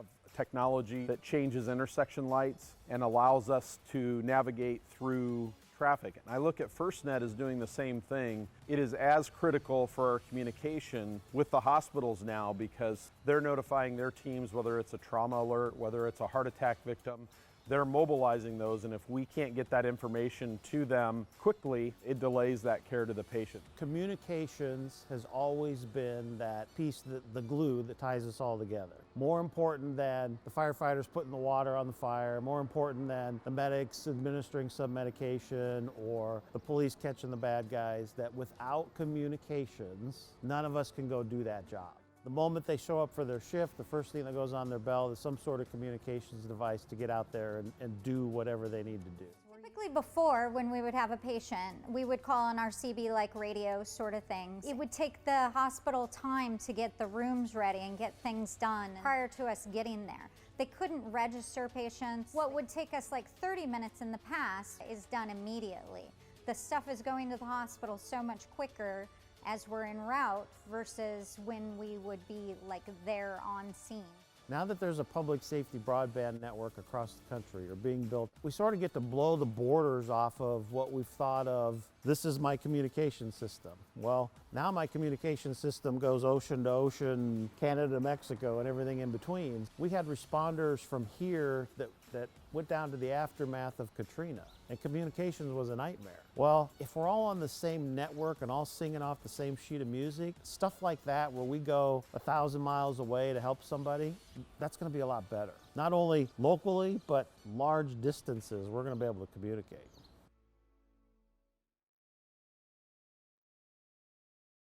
have technology that changes intersection lights and allows us to navigate through traffic. And I look at FirstNet as doing the same thing. It is as critical for our communication with the hospitals now because they're notifying their teams, whether it's a trauma alert, whether it's a heart attack victim, they're mobilizing those, and if we can't get that information to them quickly, it delays that care to the patient. Communications has always been that piece, the glue that ties us all together. More important than the firefighters putting the water on the fire, more important than the medics administering some medication or the police catching the bad guys, that without communications, none of us can go do that job. The moment they show up for their shift, the first thing that goes on their belt is some sort of communications device to get out there and do whatever they need to do. Typically before, when we would have a patient, we would call on our CB-like radio sort of things. It would take the hospital time to get the rooms ready and get things done prior to us getting there. They couldn't register patients. What would take us like 30 minutes in the past is done immediately. The stuff is going to the hospital so much quicker as we're en route versus when we would be like there on scene. Now that there's a public safety broadband network across the country or being built, we sort of get to blow the borders off of what we've thought of, this is my communication system. Well, now my communication system goes ocean to ocean, Canada to Mexico, and everything in between. We had responders from here that went down to the aftermath of Katrina, and communications was a nightmare. Well, if we're all on the same network and all singing off the same sheet of music, stuff like that where we go 1,000 miles away to help somebody, that's gonna be a lot better. Not only locally, but large distances, we're gonna be able to communicate.